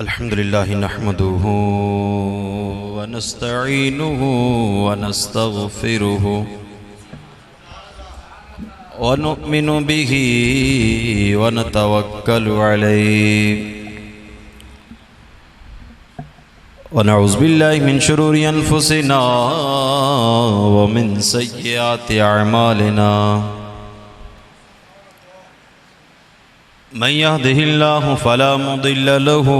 अल्हम्दुलिल्लाहि नहमदुहु व नस्तईनुहु व नस्तगफिरुहु व नुमिनु बिही व नतवक्कलु अलैहि व नऊज़ु बिल्लाहि मिन शुरूरि अनफुसिना व मिन सय्यिआति अअमालिना मन यहदिहिल्लाहु फला मुदिल्ल लहु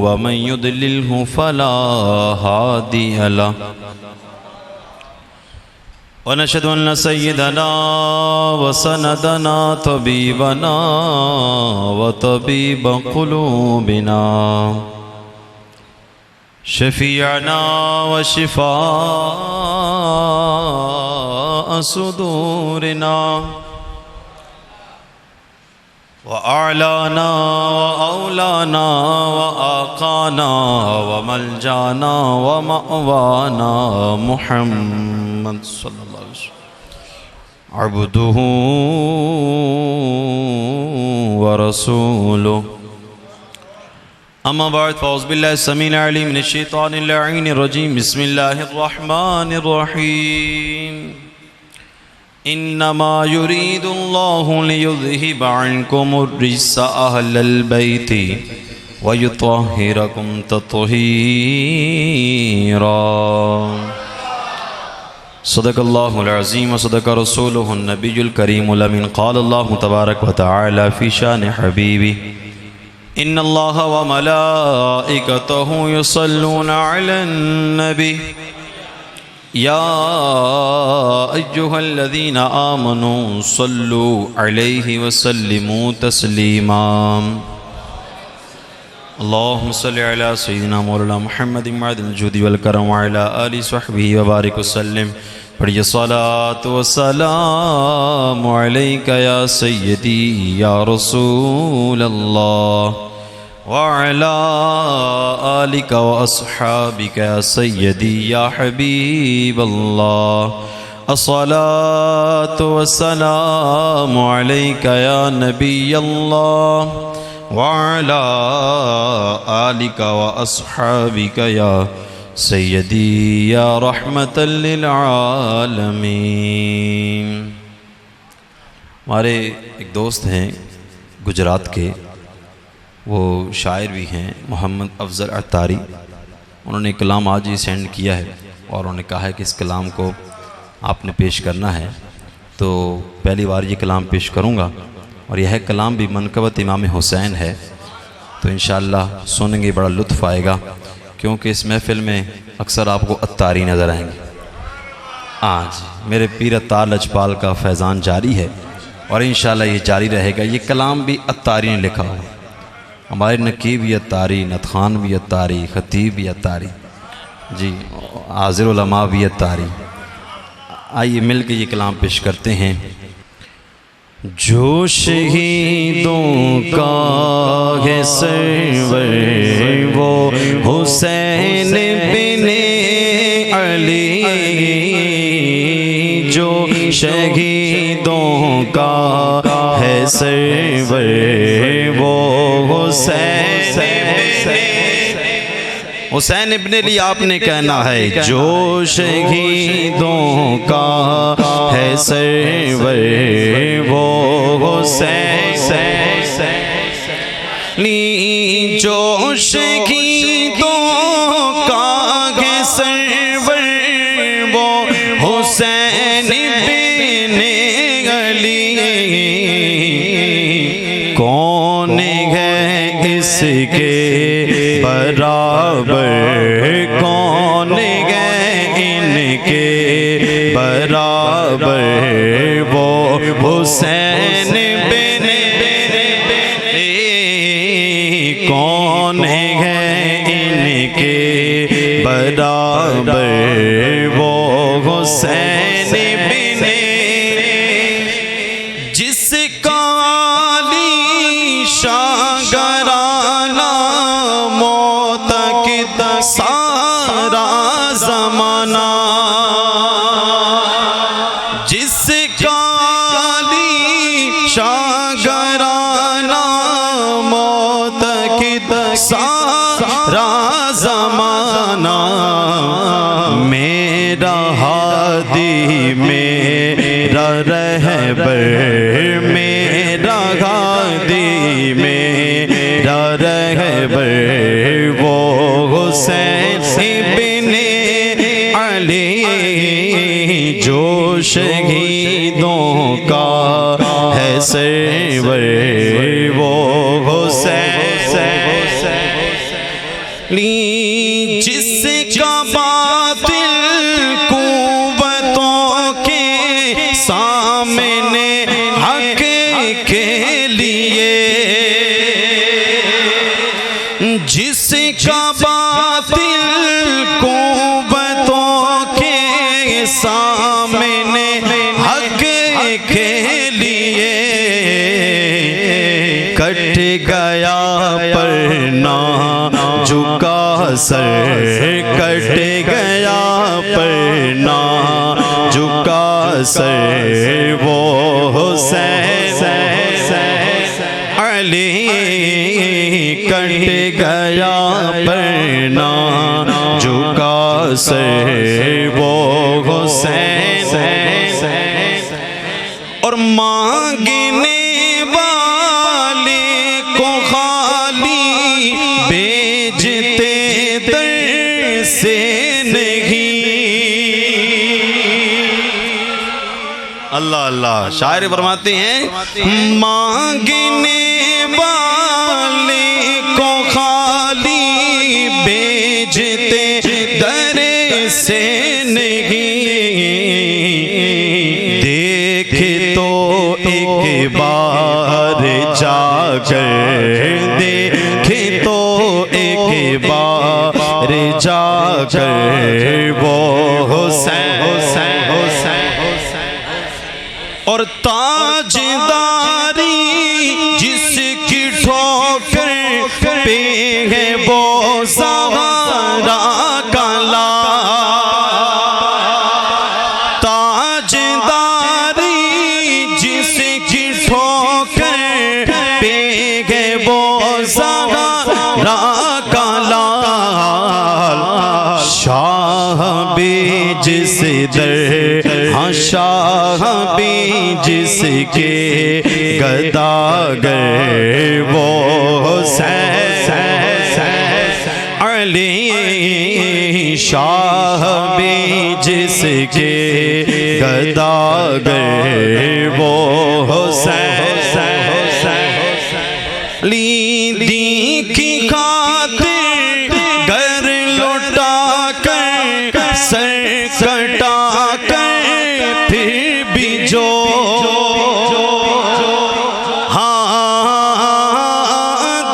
व मन युद्लिल्हु फला हादिय लहु व नशहदु अन्न सय्यदना व सनदना तबीबना व तबीब क़ुलूबिना शफीअना व शिफा सुदूरिना व आलाना व औलाना व आकाना व मलजाना व मअवाना मुहम्मद सल्लल्लाहु अलैहि वसल्लम अब्दुहु व रसूलुहु अम्मा बाद फ़ौज़ बिल्लाहि समील अलीम मिनश शैतानिर लईनिर रजीम बिस्मिल्लाहिर रहमानिर रहीम इन्नमा युरीदुल्लाहु लियुज़हिब अन्कुमुर रिज्सा अहलल बैति व युत्तहिरकुम तत्हीरा सदक़ल्लाहुल अज़ीम व सदक़ रसूलुहुन नबियुल करीमुल अमीन क़ालल्लाहु तबारक व तआला फ़ी शान हबीबी इन्नल्लाह व मलाइकतहु युसल्लूना अलन नबी या अय्युहल्लज़ीना आमनू सल्लू अलैहि व सल्लिमू तस्लीमा अल्लाहुम्मा सल्लि अला सय्यिदिना मौलाना मुहम्मदिन मअदिल जुदी वल करम व अला आलिहि व सहबिहि व बारिक व सल्लिम। पढ़िए सलातु व सलाम अलैका या सय्यदी या रसूल अल्लाह व अला आलिका व अस्हाबिका या सय्यदी या हबीब अल्लाह अस्सलातु व सलामु अलैका या नबी अल्लाह व अला आलिका व अस्हाबिका या सय्यदी या रहमतल लिल आलमीन। हमारे एक दोस्त हैं गुजरात के, वो शायर भी हैं, मोहम्मद अफजल अत्तारी। उन्होंने कलाम आज ही सेंड किया है और उन्होंने कहा है कि इस कलाम को आपने पेश करना है, तो पहली बार ये कलाम पेश करूँगा और यह कलाम भी मनक़बत इमाम हुसैन है, तो इंशाअल्लाह सुनेंगे बड़ा लुत्फ़ आएगा, क्योंकि इस महफ़िल में अक्सर आपको अत्तारी नज़र आएंगे। आज मेरे पीर अत्तार लजपाल का फैज़ान जारी है और इंशाअल्लाह ये जारी रहेगा। ये कलाम भी अत्तारी ने लिखा हुआ, हमारे नकीब भी अत्तारी, नतखान भी अत्तारी, ख़तीब भी अत्तारी जी, हाज़िर उलमा भी अत्तारी। आइए मिल के ये कलाम पेश करते हैं। जो शहीदों का है सरवर वो हुसैन बिन अली, जो शहीदों का है सरवर वो हुसैन इब्न अली आपने कहना है। जो शहीदों का है सरवर वो हुसैन, जो शहीदों का है सरवर वो हुसैन बिन अली। कौन है इसके बराबर, कौन है इनके बराबर, वो हुसैन बिन अली। कौन है इनके बराबर, वो हुसैन बिन जिसका शागराना मौत की सारा ज़माना, जिसका शागराना मौत की सारा ज़माना मेरा हादी मेरा रहबर, मेरा हादी मेरा रहबर वो हुसैन इब्ने अली जो शहीदों का है सरवर वो हुसैन जिसका बातिल कुव्वतों के सामने हक के लिए, जिसका बातिल कुव्वतों के सामने हक के लिए कट गया पर ना झुका सर, कट गया पर ना झुका सर वो हुसैन अली कट गया पर ना झुका सर वो हुसैन। और मांगने वाले को खाली भेजते दर से नहीं। अल्लाह अल्लाह शायर फरमाते हैं मांगने वाले को खाली भेजते दर से नहीं। देख तो एक बार जाकर, देख तो एक बार जाकर वो हुसैन और ताजदारी जिसकी ठोकर पे है वो ज़हरा का लाल, ताजदारी जिसकी ठोकर पे है वो ज़हरा का लाल। शाह भी जिस दर हाँ शाह भी जिसके गदागर वो हुसैन अली, शाह भी जिसके गदागर वो हुसैन अली। दी की खातिर घर लौटा कर सर कटा कर फिर भी जो हाँ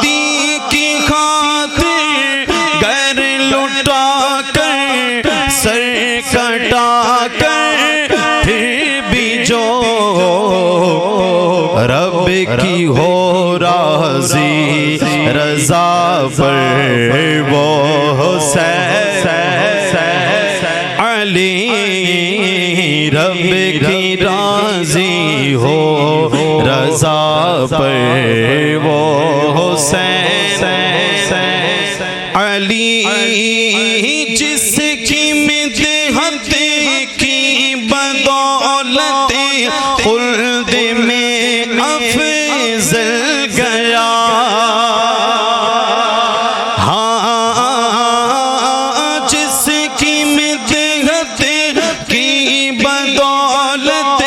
दी की खातिर घर लौटा कर सर कटा कर फिर भी जो रब की हो राज़ी रज़ा पर वो हुसैन अली रब की राज़ी हो रज़ा पर वो हुसैन अली जिसकी मिदहत की बदौलत खुल्द में अफ़ज़ल गया। हाँ जिसकी मिदहत की बदौलत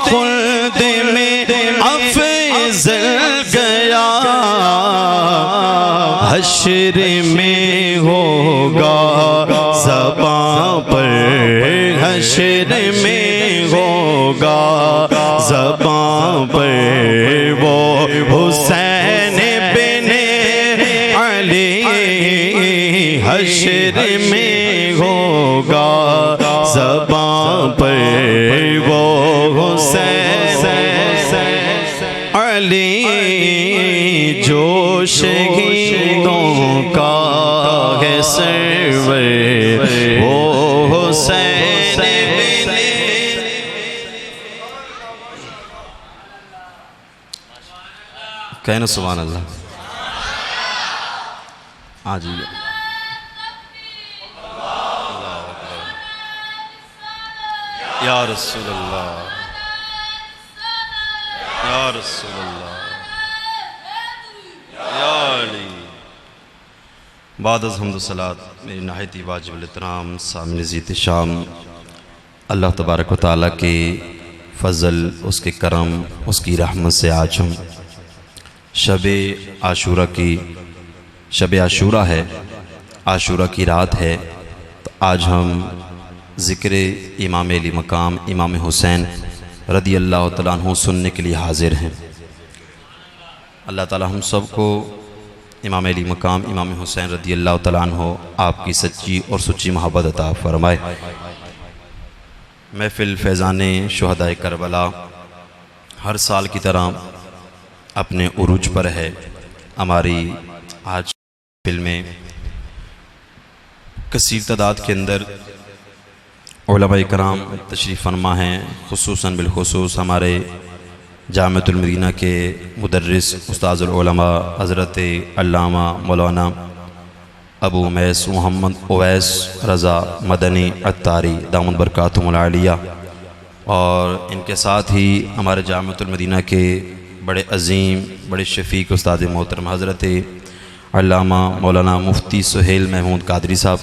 खुल्द में अफ़ज़ल गया। हश्र में होगा ज़बां पर, हश्र में होगा ज़बां पर वो हुसैन बिने अली। हश्र में होगा ज़बां पर वो हुसैन अली जो शहीदों का है सरवर वो हुसैन बिने। कहना सुभान अल्लाह। हाँ जी। या रसूल अल्लाह, या रसूल अल्लाह, या अली। बाद अज़ हम्द सलात मेरी नहायती वाजिबुल इहतराम सामने ज़ीत शाम, अल्लाह तबारक व तआला के फ़ज़ल, उसके करम, उसकी रहमत से आज हम शब आशूरा की, शब आशूरा है, आशूरा की रात है। तो आज हम ज़िक्र इमाम अली मकाम इमाम हुसैन रदी अल्लाह तआला अन्हु सुनने के लिए हाज़िर हैं। अल्लाह ताला हम सब को इमाम अली मकाम इमाम हुसैन रदी अल्लाह तआला अन्हु आपकी सच्ची और सच्ची मोहब्बत अता फरमाए। महफ़िल फैज़ाने शुहदाए करबला हर साल की तरह अपने उरूज पर है। हमारी आज महफ़िल में कसीर तादाद के अंदर उलमाए कराम तशरीफ़ फरमा हैं। खुसूसन बिलखुसूस हमारे जामिअतुल मदीना के मुदर्रिस उस्ताज़ुल उलमा हज़रत अल्लामा मौलाना अबू उमैस मोहम्मद उवैस रज़ा मदनी अत्तारी दामद बरकातुहुल आलिया, और इनके साथ ही हमारे जामिअतुल मदीना के बड़े अज़ीम, बड़े शफ़ीक उस्ताद मोहतरम हज़रत अल्लामा मौलाना मुफ्ती सुहेल महमूद कादरी साहब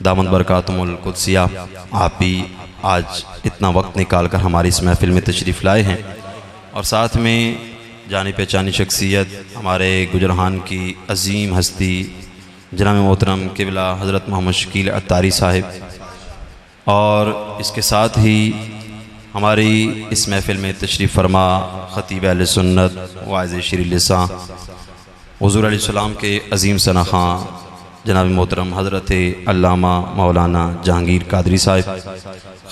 दामद बरकातुहुल कुद्सिया, आप भी आज इतना वक्त निकाल कर हमारी इस महफ़िल में तशरीफ़ लाए हैं। और साथ में जानी पहचानी शख्सियत हमारे गुजरान की अज़ीम हस्ती जनाब मोहतरम क़िबला हज़रत मोहम्मद शकील अत्तारी साहिब, और इसके साथ ही हमारी इस महफ़िल में तशरीफ़ फरमा ख़तीब अहले सुन्नत वाइज़ शीर लिसां हुज़ूर अलैहिस्सलाम के अज़ीम सना ख़ां जनाब मोहतरम हज़रत अल्लामा मौलाना जहांगीर कादरी साहिब,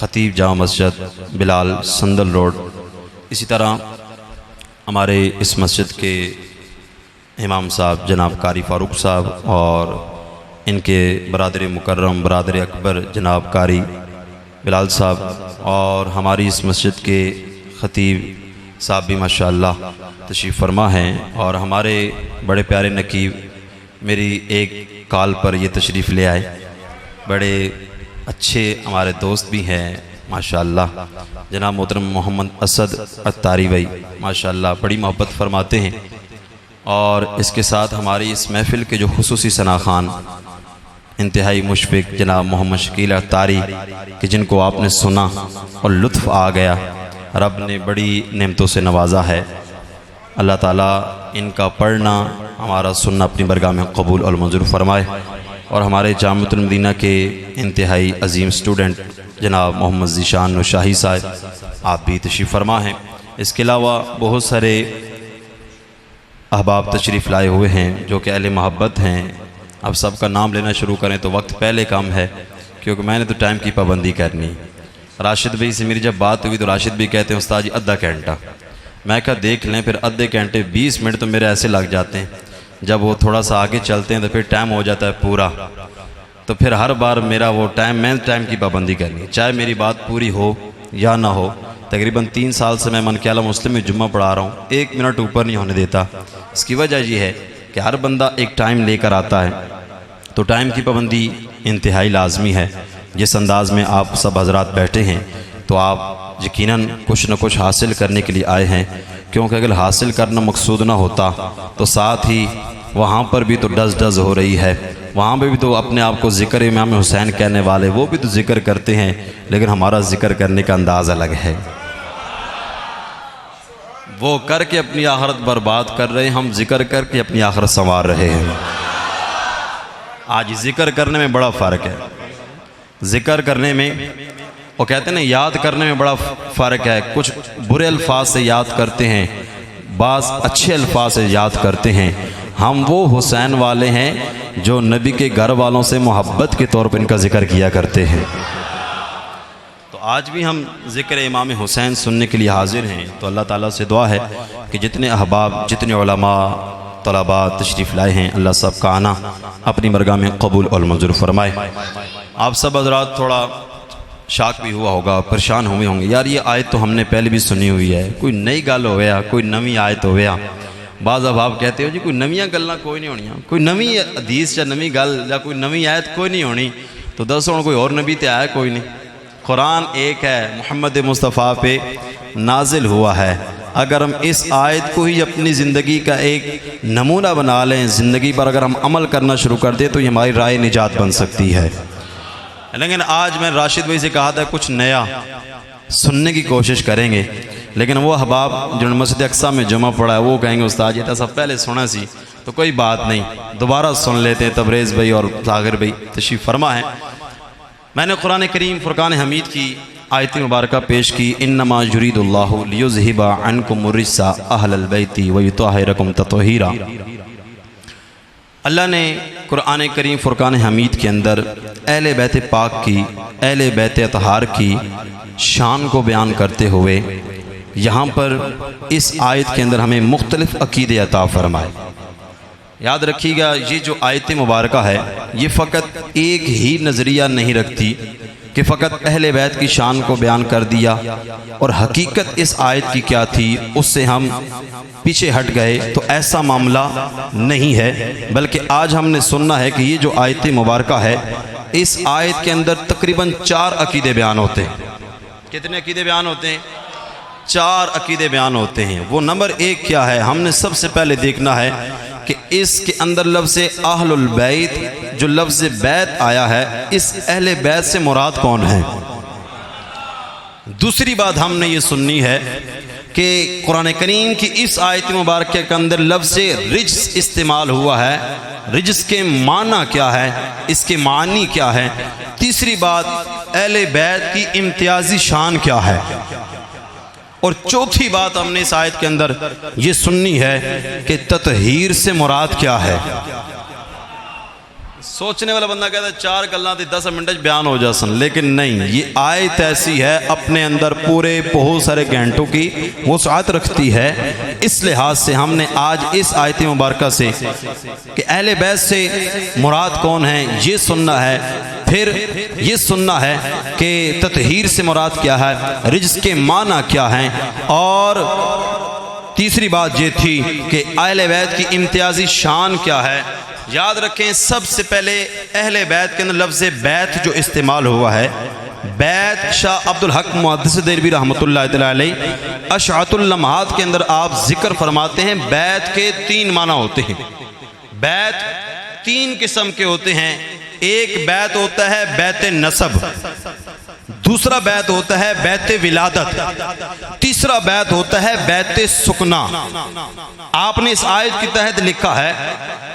ख़तीब जामा मस्जिद बिलाल संदल रोड। इसी तरह हमारे इस मस्जिद के इमाम साहब जनाब कारी फ़ारूक साहब, और इनके बरादर मुकर्रम बरादर अकबर जनाब कारी बिलाल साहब, और हमारी इस मस्जिद के ख़तीब साहब भी माशाअल्लाह तशरीफ़ फरमा हैं। और हमारे बड़े प्यारे नकीब मेरी एक कॉल पर ये तशरीफ़ ले आए, बड़े अच्छे हमारे दोस्त भी हैं माशाअल्लाह, जनाब मोहतरम मोहम्मद असद अत्तारी भाई माशाअल्लाह बड़ी मोहब्बत फरमाते हैं। और इसके साथ हमारी इस महफ़िल के जो खुसूसी सना ख़ान इंतहाई मुशफ़िक़ जनाब मोहम्मद शकील अत्तारी, कि जिनको आपने सुना और लुत्फ़ आ गया, रब ने बड़ी नेमतों से नवाजा है। अल्लाह ताला इनका पढ़ना हमारा सुनना अपनी बरगाह में कबूल और मंजूर फरमाए। और हमारे जामिअतुल मदीना के इंतहाई अज़ीम स्टूडेंट जनाब मोहम्मद ज़ीशान नौशाही साहब, आप भी तशरीफ़ फरमा हैं। इसके अलावा बहुत सारे अहबाब तशरीफ़ लाए हुए हैं जो कि अहले मोहब्बत हैं। अब सबका नाम लेना शुरू करें तो वक्त पहले कम है, क्योंकि मैंने तो टाइम की पाबंदी करनी। राशिद भाई से मेरी जब बात हुई तो राशिद भी कहते हैं उस्ताद जी आधा घंटा, मैं कहा देख लें, फिर आधे घंटे 20 मिनट तो मेरे ऐसे लग जाते हैं। जब वो थोड़ा सा आगे चलते हैं तो फिर टाइम हो जाता है पूरा, तो फिर हर बार मेरा वो टाइम, मैं टाइम की पाबंदी करनी, चाहे मेरी बात पूरी हो या ना हो। तकरीबन 3 साल से मैं मन के आला मुस्लिम में जुम्मा पढ़ा रहा हूँ, 1 मिनट ऊपर नहीं होने देता। इसकी वजह यह है कि हर बंदा एक टाइम लेकर आता है, तो टाइम की पाबंदी इंतहाई लाजमी है। जिस अंदाज़ में आप सब हजरात बैठे हैं तो आप यकीनन कुछ न कुछ हासिल करने के लिए आए हैं, क्योंकि अगर हासिल करना मकसूद ना होता तो साथ ही वहाँ पर भी तो डज हो रही है, वहाँ पर भी तो अपने आप को ज़िक्र इमाम हुसैन कहने वाले वो भी तो ज़िक्र करते हैं, लेकिन हमारा ज़िक्र करने का अंदाज़ अलग है। वो करके अपनी आखिरत बर्बाद कर रहे हैं, हम ज़िक्र करके अपनी आखिरत संवार रहे हैं। आज ज़िक्र करने में बड़ा फ़र्क है, ज़िक्र करने में, वो कहते हैं ना याद करने में बड़ा फ़र्क है। कुछ बुरे अल्फाज से याद करते हैं, बाज़ अच्छे अल्फाज से याद करते हैं। हम वो हुसैन वाले हैं जो नबी के घर वालों से मोहब्बत के तौर पर इनका ज़िक्र किया करते हैं। तो आज भी हम ज़िक्र इमाम हुसैन सुनने के लिए हाज़िर हैं। तो अल्लाह ताला से दुआ है कि जितने अहबाब, जितने उलमा तलबा तशरीफ़ लाए हैं, अल्लाह सब का आना अपनी बरगाह में कबूल और मंजूर फरमाए। आप सब हज़रात थोड़ा शाक भी हुआ होगा, परेशान हुए होंगे, यार ये आयत तो हमने पहले भी सुनी हुई है, कोई नई गल हो गया, कोई नवी आयत हो गया। बाज़ अहबाब कहते हो जी कोई नवीं गल्लां कोई नहीं होनियां, कोई नवीं हदीस या नवीं गल या कोई नवीं आयत कोई नहीं होनी। तो दसो हुण कोई और नबी तो आया कोई नहीं। कुरान एक है, मोहम्मद मुस्तफ़ा पे नाजिल हुआ है। अगर हम इस आयत को ही अपनी ज़िंदगी का एक नमूना बना लें, ज़िंदगी पर अगर हम अमल करना शुरू कर दें तो ये हमारी राह निजात बन सकती है। लेकिन आज मैं राशिद भाई से कहा था कुछ नया सुनने की कोशिश करेंगे, लेकिन वो अहबाब जिन्होंने मस्जिद अक्सा में जमा पड़ा है वो कहेंगे उस्ताद ये तो सब पहले सुना सी, तो कोई बात नहीं, दोबारा सुन लेते हैं। तबरेज़ भाई और सागर भाई तशरीफ़ फरमा है। मैंने कुरान करीम फुरकान हमीद की आयत मुबारक पेश की, इन्नमा युरीदुल्लाहु लियुज़हिबा अन्कुम रिज्सा अहलल बैति व युतहिरकुम तत्हीरा। अल्लाह ने कुरान करीम फुरकान हमीद के अंदर अहले बैत पाक की, अहले बैत अतहार की शान को बयान करते हुए यहाँ पर इस आयत के अंदर हमें मुख्तलिफ़ अक़ीदे अता फरमाए। याद रखिएगा ये जो आयत मुबारक है ये फ़कत एक ही नज़रिया नहीं रखती कि फ़कत अहले बैत की शान को बयान कर दिया और हकीकत इस आयत की क्या थी उससे हम पीछे हट गए, तो ऐसा मामला नहीं है। बल्कि आज हमने सुनना है कि ये जो आयत मुबारक है इस आयत के अंदर तकरीबन 4 अक़ीदे बयान होते हैं। कितने अक़ीदे बयान होते हैं? 4 अक़ीदे बयान होते हैं। वो नंबर 1 क्या है, हमने सबसे पहले देखना है कि इसके अंदर लफ्ज़ अहलुल बैत, जो लफ्ज़ बैत आया है, इस अहले बैत से मुराद कौन है। दूसरी बात हमने ये सुननी है कि कुरान करीम की इस आयत मुबारक के अंदर लफ्ज़ रिज्स इस्तेमाल हुआ है, रिज्स के माना क्या है, इसके मानी क्या है। तीसरी बात अहले बैत की इम्तियाजी शान क्या है। और चौथी बात हमने इस आयत के अंदर ये सुननी है कि ततहीर से मुराद क्या है। सोचने वाला बंदा कहता है 4 गल्लां 10 मिनट बयान हो जासन, लेकिन नहीं, ये आयत ऐसी है अपने अंदर पूरे बहुत सारे घंटों की वसाअत रखती है। इस लिहाज से हमने आज इस आयत मुबारक से कि अहले बैत से मुराद कौन है ये सुनना है, फिर ये सुनना है कि ततहीर से मुराद क्या है, रिज्स के माना क्या हैं, और तीसरी बात ये थी कि अहले बैत की इम्तियाजी शान क्या है। याद रखें सबसे पहले अहले बैत के अंदर लफ्ज़ बैत जो इस्तेमाल हुआ है, बैत शाह अब्दुल हक मुहद्दिस देलवी रहमतुल्लाह तआला अलैह अशअतुल लम्हात के अंदर आप जिक्र फरमाते हैं बैत के 3 माना होते हैं। बैत 3 किस्म के होते हैं। एक बैत होता है बैत नसब, दूसरा बैत होता है बैत विलादत, तीसरा बैत होता है बैत सुकना। आपने इस आयत के तहत लिखा है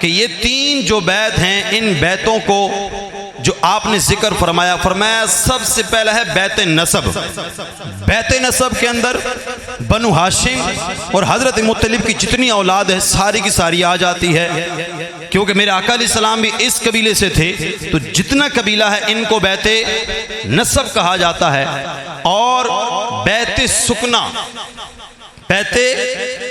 कि ये 3 जो बैत हैं, इन बैतों को जो आपने जिक्र फरमाया सबसे पहला है बैत नसब। बैत नसब के अंदर बनु हाशिम और हजरत मुत्तलिब की जितनी औलाद है सारी की सारी आ जाती है, क्योंकि मेरे आका अलैहिस्सलाम भी इस कबीले से थे, तो जितना कबीला है इनको बैत नसब कहा जाता है। और बैत सुकना, बैत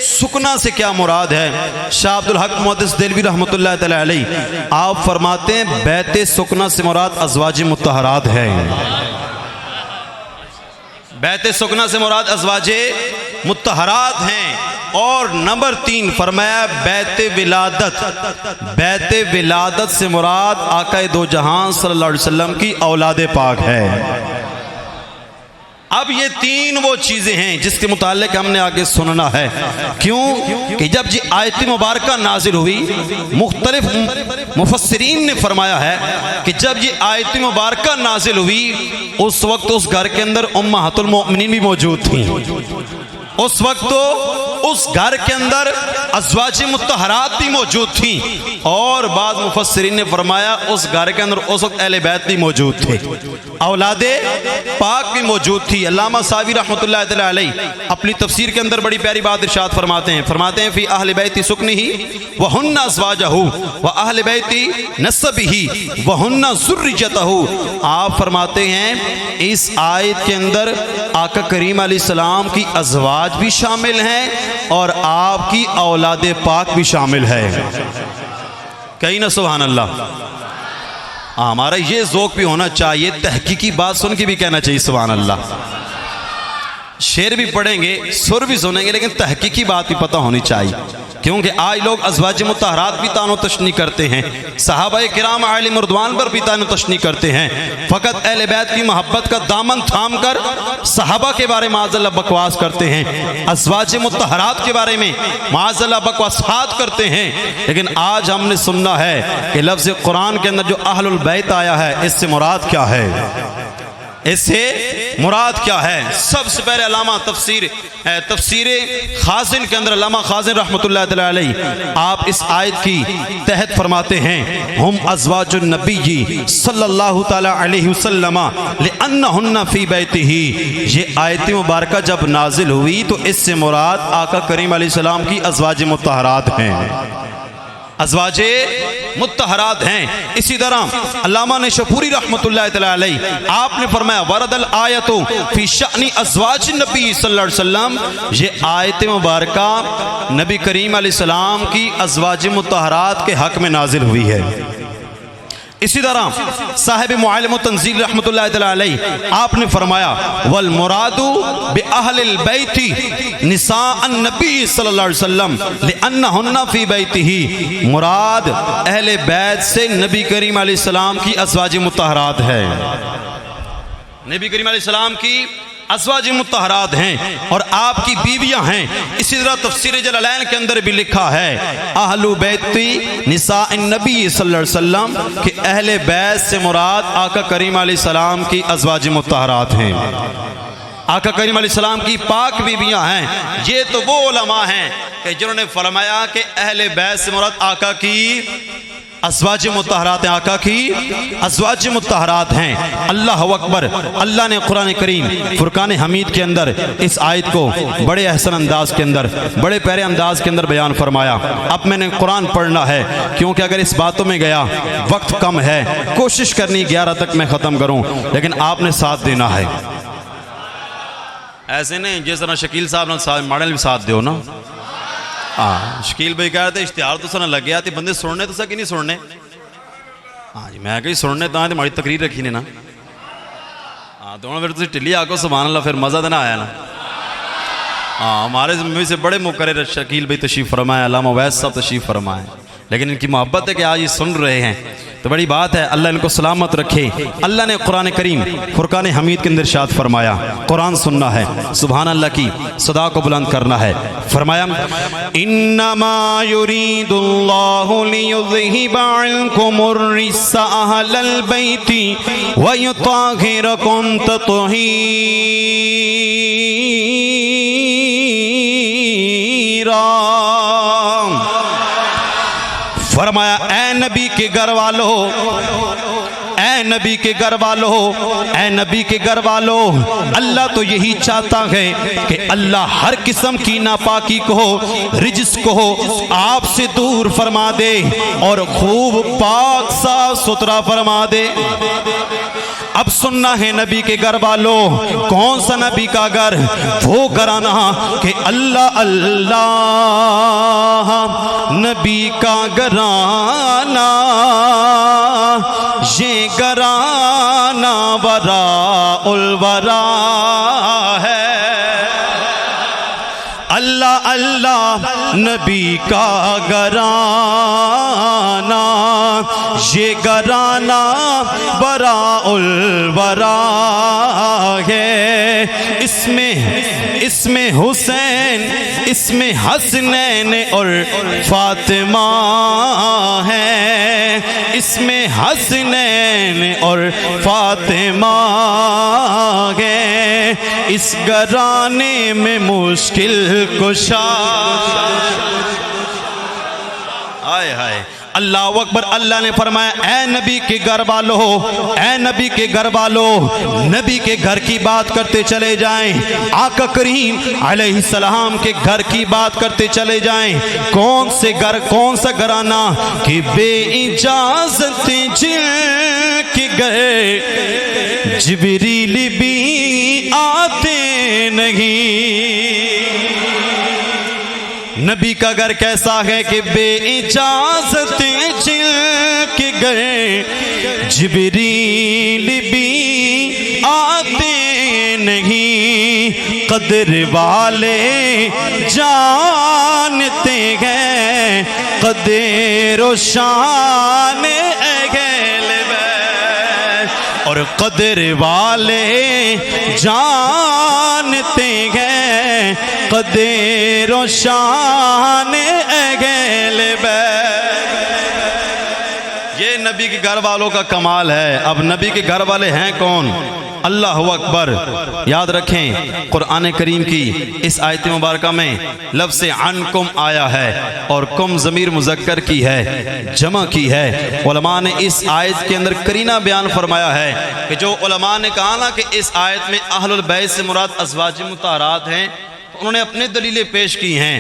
सुकना से क्या मुराद है, शाह अब्दुल हक मुहद्दिस देलवी रहमतुल्लाह तआला अलैह आप फरमाते हैं बैत सुकना से मुराद अज़वाज मुत्तहरात है। बैत सुकना से मुराद अज़वाज मुत्तहरात हैं। और नंबर 3 फरमाया बैत विलादत, बैत विलादत से मुराद आका दो जहां सल्लल्लाहु अलैहि वसल्लम की औलाद पाक है। अब ये 3 वो चीज़ें हैं जिसके मुताल्लिक हमने आगे सुनना है। क्यों कि जब ये आयत मुबारक नाजिल हुई, मुख्तलिफ मुफस्सिरीन ने फरमाया है कि जब ये आयत मुबारक नाजिल हुई उस वक्त उस घर के अंदर उम्महातुल मोमिनीन भी मौजूद थी। उस वक्त तो उस घर के अंदर अज़वाज मुत्तहरात भी मौजूद थी, और बाद मुफस्सिरीन ने फरमाया उस घर के अंदर उस वक्त अहले बैत भी मौजूद थे, औलादे पाक भी मौजूद थी। अल्लामा सावी रहमतुल्लाह तआला अलैह अपनी तफसीर के अंदर बड़ी प्यारी बात इरशाद फरमाते हैं फी अहले बैति सुकनिही व हुन्ना अज़वाजहू व अहले बैति नसबिही व हुन्ना ज़ुर्रियतहू। आप फरमाते हैं इस आयत के अंदर आका करीम अलैहिस्सलाम की अज़वाज भी शामिल हैं और आपकी औलाद पाक भी शामिल है। कहीं ना सुभान अल्लाह। हमारा ये ज़ौक़ भी होना चाहिए, तहकीकी बात सुन के भी कहना चाहिए सुभान अल्लाह। शेर भी पढ़ेंगे, सुर भी सुनेंगे, लेकिन तहकीकी बात भी पता होनी चाहिए। क्योंकि आज लोग अज़वाज मुत्तहरात भी तानो तशनी करते हैं, सहाबाए किराम आले मुर्दवान पर भी तानो तशनी करते हैं, फ़कत अहले बैत की मोहब्बत का दामन थाम कर सहाबा के बारे में माज़अल्लाह बकवास करते हैं, अज़वाज मुत्तहरात के बारे में माज़अल्लाह बकवासात करते हैं। लेकिन आज हमने सुनना है कि लफ्ज़ कुरान के अंदर जो अहलुल बैत आया है, इससे मुराद क्या है, इससे मुराद क्या है। सबसे पहले अल्लामा तफसीर खाजिन के अंदर अल्लामा खाजिन रहमतुल्लाह तआला अलैह आप इस आयत की तहत फरमाते हैं, हम अज़वाजुन नबी सल्लल्लाहु तआला अलैहि वसल्लम लिअन्नहुन्ना फी बैतिही। ये आयत मुबारका जब नाजिल हुई तो इससे मुराद आका करीम अलैहिस्सलाम की अज़वाज मुत्तहरात हैं, अज़वाजे मुत्तहरात हैं। इसी तरह अल्लामा नेशपुरी रहमतुल्लाह तआला अलैह आपने फरमाया वरदल आयतु फी शअनी अज़वाज नबी सल्लल्लाहु अलैहि वसल्लम। ये आयत मुबारका नबी करीम अलैहिस्सलाम की अज़वाज मुत्तहरात के हक़ में नाजिल हुई है। इसी तरह साहिब मुअल्लिम तंज़ील रहमतुल्लाह तआला अलैह आपने फरमाया वल मुरादु बि अहलिल बैति निसाअन नबी सल्लल्लाहु अलैहि वसल्लम लिअन्नहुन्ना फी बैतिही। मुराद अहले बैत से नबी करीम अलैहिस्सलाम की अज़वाज मुत्तहरात है, नबी करीम अलैहिस्सलाम की अज़वाज मुत्तहरात हैं और आपकी बीवियां हैं। इसी तरह तफसीर जलालैन के अंदर भी लिखा है अहलु बैती निसाइन नबी सल्लल्लाहु अलैहि वसल्लम कि अहले बैत से मुराद आका करीम अलैहिस्सलाम की अज़वाज मुत्तहरात हैं, आका करीम अलैहिस्सलाम की पाक बीवियां हैं। ये तो वो उलमा हैं कि जिन्होंने फरमाया कि अहले बैत से मुराद आका की अज़वाज मुत्तहरात हैं, आका की अज़वाज मुत्तहरात हैं। अल्लाह अकबर। अल्लाह ने कुरान करीम फुरकान हमीद के अंदर इस आयत को बड़े अहसन अंदाज के अंदर, बड़े प्यारे अंदाज के अंदर बयान फरमाया। अब मैंने कुरान पढ़ना है क्योंकि अगर इस बातों में गया वक्त कम है, कोशिश करनी 11 तक मैं ख़त्म करूँ, लेकिन आपने साथ देना है। ऐसे नहीं जिस तरह शकील साहब ने मॉडल भी साथ दो ना। हाँ शकील भाई कह रहे थे इश्तिहार तो सुन लग गया बंदे सुनने तो कि नहीं सुनने। हाँ जी मैं कही सुनने तो माड़ी तकरीर रखी ने ना। हाँ दोनों फिर ढिली आको सुभान अल्लाह, फिर मज़ा तो ना आया ना। हाँ हमारे में से बड़े मुकर्रर शकील भाई तशरीफ़ फरमाए, अल्लामा वैस साहब तशरीफ़ फरमाए, लेकिन इनकी मोहब्बत है कि आज ये सुन रहे हैं तो बड़ी बात है। अल्लाह इनको सलामत रखे। अल्लाह ने कुरान करीम फुरकान हमीद के अंदर इरशाद फरमाया, कुरान सुनना है, सुभान अल्लाह की सदा को बुलंद करना है। फरमाया इन्नमा युरीदुल्लाहु लियुज़हिबा अन्कुमुर रिज्सा अहलल बैति व युताहिरकुम तत्हीरा। फरमाया ऐ नबी के घर वालों, ऐ नबी के घर वालों, ऐ नबी के घर वालों, अल्लाह तो यही चाहता है कि अल्लाह हर किस्म की नापाकी को, रिज्स को आपसे दूर फरमा दे और खूब पाक साफ सुथरा फरमा दे। अब सुनना है नबी के घर वालों, कौन सा नबी का घर, वो घराना कि अल्लाह अल्लाह नबी का घराना, ये घराना वरा उल वरा है। अल्लाह अल्लाह नबी का घराना, ये घराना बरा उल बरा है। इसमें हुसैन, इसमें हसनैन और फातिमा है, इसमें हसनैन और फातिमा है। इस घराने में मुश्किल कुशा। हाय हाय अल्लाह अकबर। अल्लाह ने फरमाया ऐ नबी के घर वालों, ऐ नबी के घर वालों, नबी के घर की बात करते चले जाएं, आका करीम अलैहिस्सलाम के घर की बात करते चले जाएं। कौन से घर, कौन सा घराना कि बेइजाजत जिनके गए जिब्रील भी आते नहीं। नबी का घर कैसा है कि बेइजाजत जिनके गए जिब्रील भी आते नहीं कदर वाले जानते हैं कदर व शान अहल बैत और कदर वाले जानते हैं कदर व शान अहल बैत। ये नबी के घर वालों का कमाल है। अब नबी के घर वाले हैं कौन? अल्लाह अकबर। याद रखें कुरान करीम की इस आयत मुबारक में लफ्ज़ अनकुम आया है और कुम ज़मीर मुज़क्कर की है, जमा की है। उलमा ने इस आयत के अंदर करीना बयान फरमाया है कि जो उलमा ने कहा ना कि इस आयत में अहलुल बैत से मुराद अज़वाज मुताहरात हैं, उन्होंने अपने दलीलें पेश की हैं,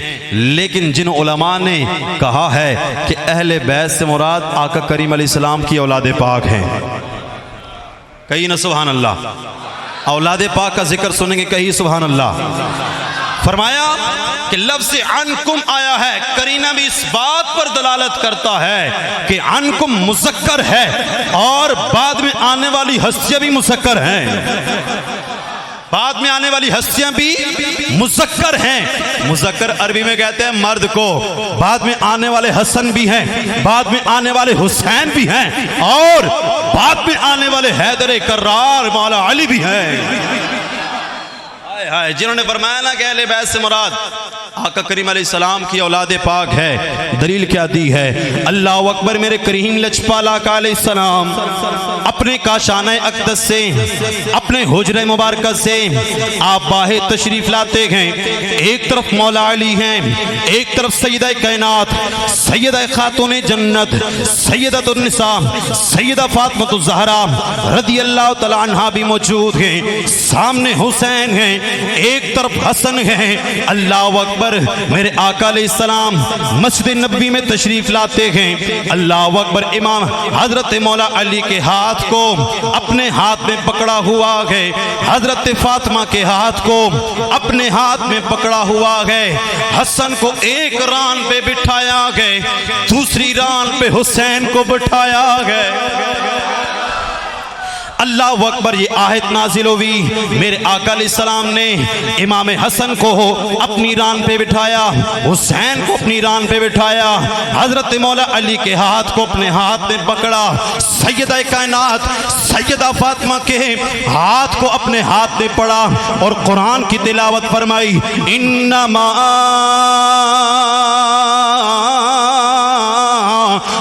लेकिन जिन उलमा ने कहा है कि अहले बैत से मुराद आका करीम अलैहिस्सलाम की औलाद पाक हैं, कही ना सुभान अल्लाह। औलाद पाक का जिक्र सुनेंगे, कही सुभान अल्लाह। फरमाया कि लफ्ज़ अनकुम आया है, करीना भी इस बात पर दलालत करता है कि अनकुम मुज़क्कर है और बाद में आने वाली हस्तियां भी मुज़क्कर हैं, बाद में आने वाली हस्तियां भी मुज़क्कर हैं। मुज़क्कर अरबी में कहते हैं मर्द को, बाद में आने वाले हसन भी हैं, बाद में आने वाले हुसैन भी हैं और बाद में आने वाले हैदर कर्रार मौला अली भी हैं। हाय जिन्होंने फरमाया ना कि अहले बैत से मुराद आका करीम अलैहिस्सलाम की औलाद पाक है। दलील क्या दी है? अल्लाह अकबर। मेरे करीम लजपाल आका अलैहिस्सलाम अपने काशाना अक़दस से, अपने हुजरे मुबारक से आप बाहर तशरीफ लाते हैं। एक तरफ मौला अली हैं, एक तरफ सैयदा कायनात सैयदा खातून जन्नत सैयदतुन निसा सैयदा फातिमा ज़हरा रज़ियल्लाहु तआला अन्हा भी मौजूद हैं। सामने हुसैन हैं, एक तरफ हसन है। अल्लाह अकबर। मेरे आका अलैहिस्सलाम मस्जिद नबी में तशरीफ लाते हैं। अल्लाह अकबर। इमाम हजरत मौला अली के हाथ को अपने हाथ में पकड़ा हुआ है, हजरत फातिमा के हाथ को अपने हाथ में पकड़ा हुआ है। हसन को एक रान पे बिठाया गए, दूसरी रान पे हुसैन को बिठाया गया। अल्लाह अकबर। ये आयत नाजिल हुई, मेरे आका अलैहिस्सलाम ने इमाम हसन को अपनी रान पे बिठाया, हुसैन को अपनी रान पे बिठाया, हजरत मौला अली के हाथ को अपने हाथ में पकड़ा, सैयदा कायनात सैयदा फातिमा के हाथ को अपने हाथ में पड़ा और कुरान की तिलावत फरमाई। इन्नमा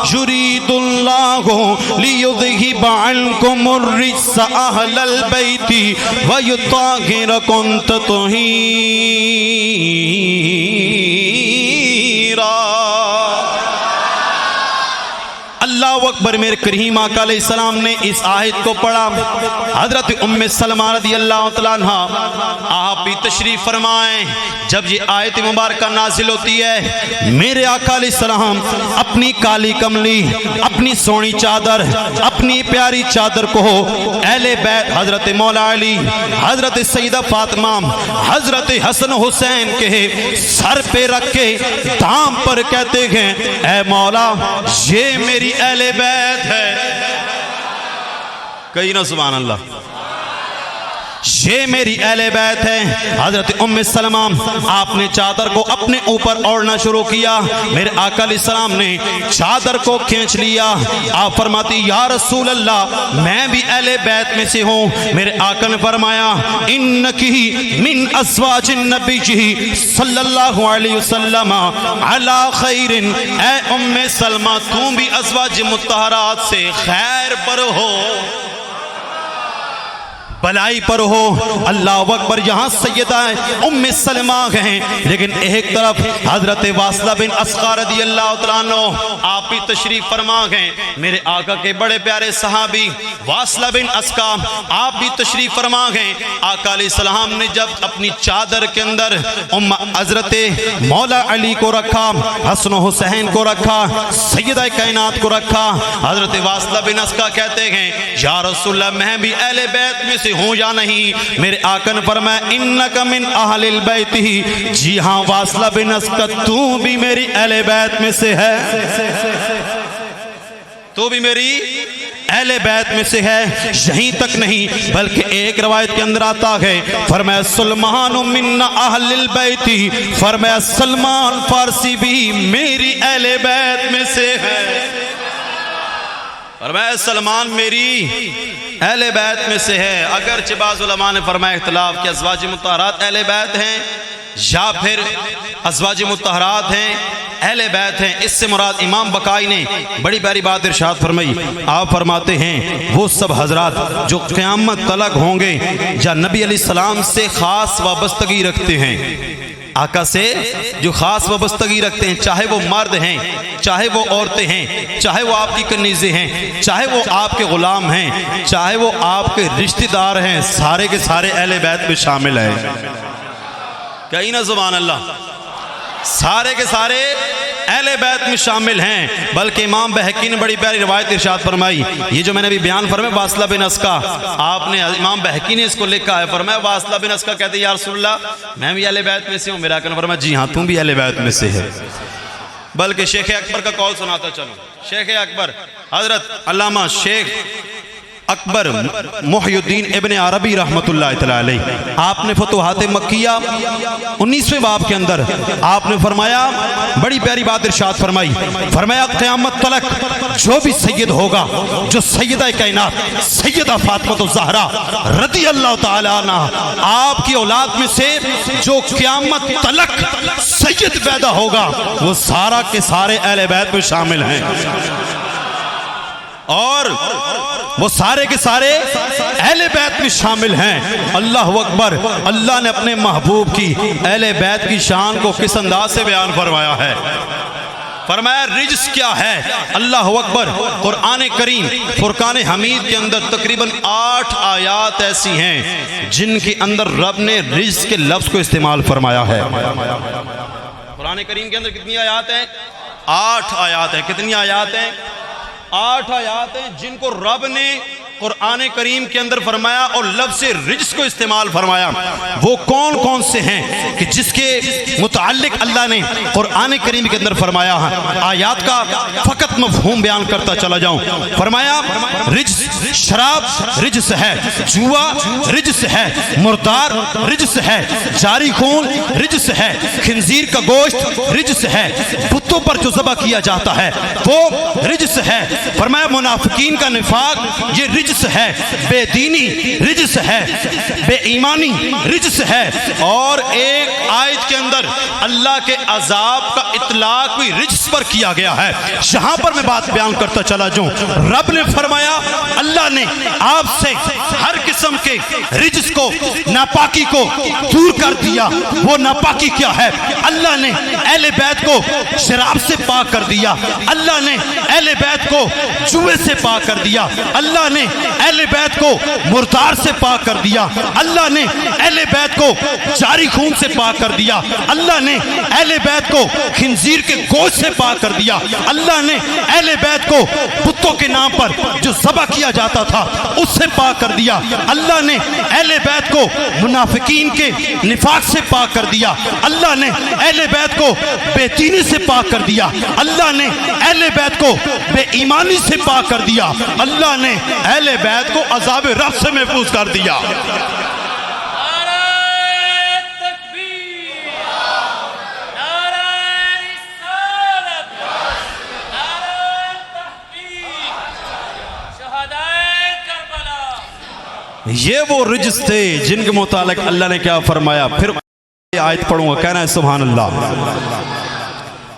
युरीदुल्लाहु लियुज़हिबा अन्कुमुर रिज्सा अहलल बैति व युत्ताहिरकुम तत्हीरा। अल्लाह अकबर। मेरे करीम आका अलैहिस्सलाम ने इस आयत को पढ़ा। हजरत उम्मे सलमा रज़ियल्लाहु तआला अन्हा आप भी तशरीफ फरमाएं। जब ये आयत मुबारक नाजिल होती है, मेरे आका अलैहिस्सलाम अपनी काली कमली, अपनी सोनी चादर, अपनी प्यारी चादर को अहले बैत हजरत मौला अली, हजरत सैयदा फातिमा, हजरत हसन हुसैन के सर पे रख के दाम पर कहते हैं, ऐ मौला ये मेरी अहले बैत है। कही ना सुभान अल्लाह। ये मेरी अहले बैत है। हजरत उम्मे सलमा आपने चादर को अपने ऊपर ओढ़ना शुरू किया। मेरे आका अलैहिस्सलाम ने चादर को खींच लिया। आप फरमाती या रसूल अल्लाह मैं भी अहले बैत में से हूँ। मेरे आका ने फरमाया इन्नकी मिन अज़वाजिन नबी सल्लल्लाहु अलैहि वसल्लम अला खैरिन। ऐ उम्मे सलमा तू भी अज़वाज मुत्तहरात से खैर पर हो, भलाई पर हो। अल्लाह अकबर। यहाँ सैयदा उम्मे सलमा हैं, लेकिन एक तरफ हजरत वासला बिन अस्का रज़ियल्लाहु तआला अन्हु आप भी तशरीफ फरमा गए। मेरे आका के बड़े प्यारे सहाबी वासला बिन अस्का आप भी तशरीफ फरमा गए। आका अलैहिस्सलाम ने जब अपनी चादर के अंदर हजरत मौला अली को रखा, हसन हुसैन को रखा, सैयदा कायनात को रखा, हजरत वासला बिन अस्का कहते हैं या रसूलल्लाह मैं भी अहले बैत में हूँ या नहीं। मेरे आका ने फरमाया इन्नका मिन अहलिल बैति। जी हाँ वासला बिन अस्का तू भी मेरी अहले बैत में से है, तू भी मेरी अहले बैत में से है। यहीं तक नहीं बल्कि एक रवायत के अंदर आता है, फरमाया सलमान मिन्ना अहलिल बैती, फरमाया सलमान फारसी भी मेरी अहले बैत में से है। फरमाया सलमान मेरी अहले बैत में से है। अगरचे बाज़ उलमा ने फरमाया इख्तिलाफ कि अज़वाज मुत्तहरात अहले बैत हैं या फिर अज़वाज मुत्तहरात हैं अहले बैत हैं। इससे मुराद इमाम बकाई ने बड़ी प्यारी बात इरशाद फरमाई। आप फरमाते हैं वो सब हजरात जो क़यामत तलक होंगे या नबी अलैहिस्सलाम से ख़ास वाबस्तगी रखते हैं, आका से जो ख़ास वाबस्तगी रखते हैं, चाहे वो मर्द हैं, चाहे वो औरतें हैं, चाहे वो आपकी कनीज़ें हैं, चाहे वो आपके ग़ुलाम हैं, चाहे वो आपके रिश्तेदार हैं, सारे के सारे अहले बैत में शामिल हैं। कहीं ना सुभान अल्लाह, सारे के सारे अहले बैत में शामिल हैं। बल्कि इमाम बहकी ने बड़ी प्यारी रिवायत इरशाद फरमाई। ये जो मैंने अभी बयान फरमाया वासिला बिन अस्का, आपने इमाम बहकी ने इसको लिखा है। फरमाया वासिला बिन अस्का कहते या रसूलल्लाह मैं भी अहले बैत में से हूँ। मेरा कहना फरमाया जी हाँ तुम भी अहले बैत में से है। बल्कि शेख अकबर का कौल सुनाता चलो। शेख अकबर हजरत अल्लामा शेख अकबर मुहय्यिद्दीन इब्न अरबी रहमतुल्लाह तआला अलैह, आपने फतुहात मक्किया 19वें बाब के अंदर आपने फरमाया बड़ी प्यारी बात इरशाद फरमाई। फरमाया क़यामत तलक जो भी सैयद होगा, जो सैयदा कायनात सैयदा फातिमा ज़हरा रज़ी अल्लाह तआला अन्हा आपकी औलाद में से जो क़यामत तलक सैयद पैदा होगा वो सारा के सारे अहले बैत में शामिल हैं। और वो सारे के सारे अहले बैत में शामिल हैं। अल्लाह अकबर। अल्लाह ने अपने महबूब की अहले बैत की शान को किस अंदाज से बयान फरमाया है। फरमाया रिज्स क्या है। अल्लाह अकबर। कुरान करीम फुरकान हमीद के अंदर तकरीबन 8 आयात ऐसी हैं जिनके अंदर रब ने रिज्स के लफ्ज़ को इस्तेमाल फरमाया है। कुरान करीम के अंदर कितनी आयात हैं? 8 आयात है। कितनी आयात हैं? 8 आयात हैं जिनको रब ने कुरान करीम के अंदर फरमाया और लफ्ज़ रिज्स को इस्तेमाल फरमाया। वो कौन कौन से हैं कि जिसके मुताल्लिक अल्लाह ने कुरान करीम के अंदर फरमाया है। आयात का फ़कत मफ़हूम बयान करता चला जाऊं। फरमाया रिज्स शराब रिज्स है, जुआ रिज्स है, मुर्दार रिज्स है, जारी खून रिज्स है, खिंजीर का गोश्त रिज्स है, बुतों पर जो ज़बह किया जाता है वो रिज्स है। फरमाया मुनाफिकीन का निफाक ये रिज्स है, बेदीनी रिज्स है, बेईमानी रिज्स है। और एक आयत के अंदर अल्लाह के अजाब का इतलाक भी रिज्स पर किया गया है। यहां पर मैं बात बयान करता चला जाऊं। रब ने फरमाया अल्लाह ने आपसे हर किस्म के रिज्स को नापाकी को दूर कर दिया। वो नापाकी क्या है? अल्लाह ने अहले बैत को शराब से पाक कर दिया। अल्लाह ने अहले बैत को जुए से पाक कर दिया। अल्लाह ने अहले बैत को मुर्दार से पाक कर दिया। अल्लाह ने अहले बैत को जारी खून से पाक कर दिया। अल्लाह ने अहले बैत को खिंजीर के गोश्त से पाक कर दिया। अल्लाह ने अहले बैत को बुतों के नाम पर जो ज़बह किया जाता था उससे पाक कर दिया। अल्लाह ने अहले बैत को मुनाफिकीन के निफाक से पाक कर दिया। अल्लाह ने अहले बैत को बेदीनी से पाक कर दिया। अल्लाह ने अहले बैत को बेईमानी से पाक कर दिया। अल्लाह ने अहले बैत को अज़ाब रब से महफूज कर दिया। ये वो रिज्स थे जिनके मुतालिक अल्लाह ने क्या फरमाया। फिर आयत पढ़ूंगा, कहना है सुभान अल्लाह।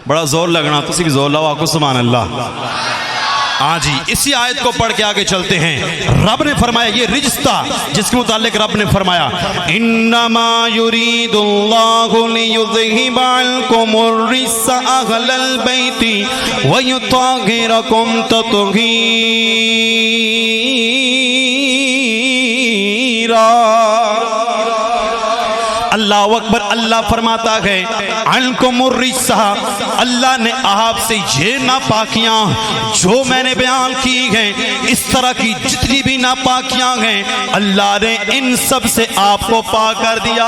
बड़ा जोर लगना, तुसी भी जोर लाओ आपको सुभान अल्लाह। हाँ जी, इसी आयत को पढ़ के आगे चलते हैं। रब ने फरमाया ये रिज्स था जिसके मुतालिक रब ने फरमाया इन्नमा युरीदुल्लाहु लियुज़हिबा अन्कुमुर रिज्सा अहलल बैति व युत्तहिरकुम तत्हीरा। अल्लाह अकबर। अल्लाह फरमाता है अन्कुमुर्रिज्सा, अल्लाह ने आपसे ये नापाकियां जो मैंने बयान की हैं, इस तरह की जितनी भी नापाकियां हैं अल्लाह ने इन सब से आपको पाक कर दिया।